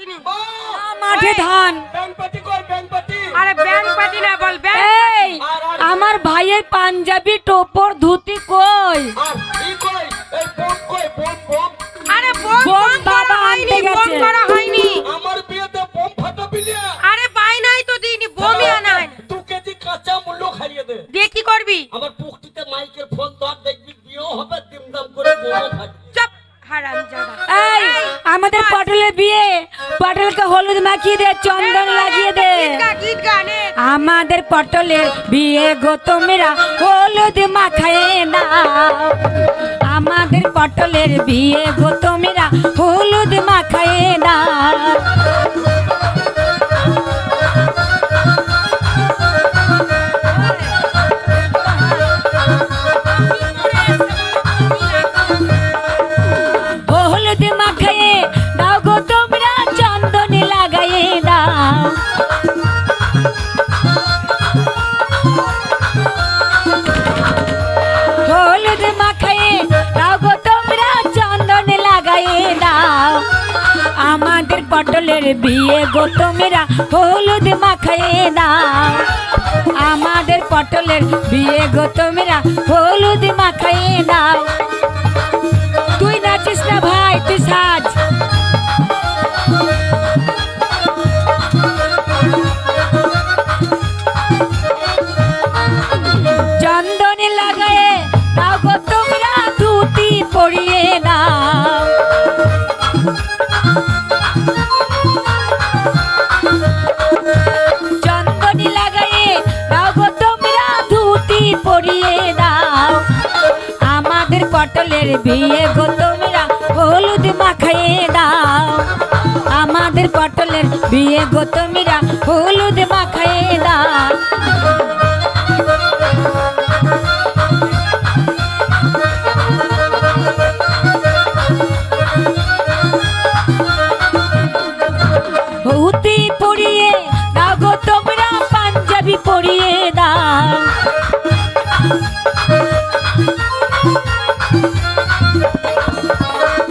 পাতিনি মাঠে ধান। আরে ব্যাংক পাতি না বল এই আমার ভাইয়ের পাঞ্জাবি টোপর ধুতি কই? আরে বোম বোম করা বাবা হয়নি, আনতে বোম গেছে। করা হয়নি। আমার বিয়েতে বোম ফাটাবি না। আরে পাই নাই তো দিইনি, বোমই আনা হয় না। 2 কেজি কাঁচা মূল্য খাইয়ে দে। দিয়ে কি করবি? আমার পুক্তিতে মাইকের ফোন ধর, দেখবি বিয়ে হবে, দিমদাম করে বোমও ফাটবে। চুপ হারামজাদা। এই আমাদের পটলের বিয়ে, পটলকে হলুদ মাখিয়ে দে, চন্দন লাগিয়ে দে। গীত গানে আমাদের পটলের বিয়ে গো তোমরা হলুদ মাখায়ে না। আমাদের পটলের বিয়ে গো তোমরা হলুদ মাখায়ে না। হলুদ মাখায়ে দাও গো তোমরা, চন্দন লাগায়ে দাও। হলুদ মাখায়ে দাও গো তোমরা, চন্দন লাগায়ে দাও। আমাদের পটলের বিয়ে গো তোমরা হলুদ মাখায়ে দাও। আমাদের পটলের বিয়ে গো তোমরা হলুদ মাখায়ে দাও। তুই নাচিস না ভাই, তুই সাজ। চন্দন লাগায়ে দাও গো তোমরা, ধুতি পরিয়ে দাও। চন্দন লাগায়ে দাও গো তোমরা, ধুতি পরিয়ে দাও। আমাদের পটলের বিয়ে গো তোমরা হলুদ মাখায়ে দাও। আমাদের পটলের বিয়ে গো তোমরা হলুদ মাখায়ে দাও। ধুতি পরিয়ে দাও গো তোমরা, পাঞ্জাবি পরিয়ে দাও।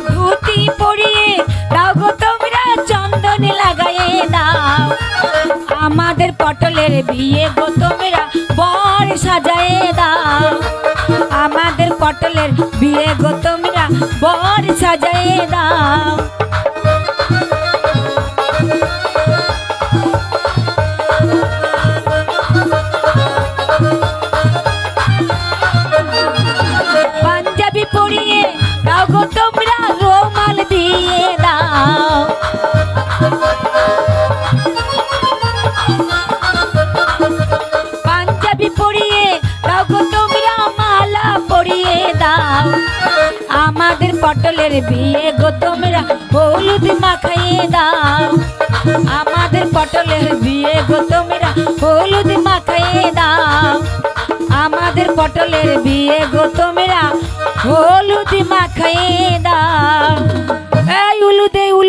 ধুতি পরিয়ে দাও গো তোমরা, চন্দন লাগায়ে দাও। আমাদের পটলের বিয়ে গো তোমরা বর সাজায়ে দাও। আমাদের পটলের বিয়ে গো তোমরা বর সাজায়ে দাও। পাঞ্জাবি পরিয়ে দাও গো তোমরা, রুমাল দিয়ে দাও। পাঞ্জাবি পরিয়ে দাও গো তোমরা, মালা পরিয়ে দাও। আমাদের পটলের বিয়ে গো তোমরা হলুদ মাখাইয়ে দাও। আমাদের পটলের বিয়ে গো তোমরা হলুদ মাখাইয়ে দাও। আমাদের পটলের বিয়ে গো তোমরা হলুদ মাখাইয়ে দাও। এই উলু দে উলু।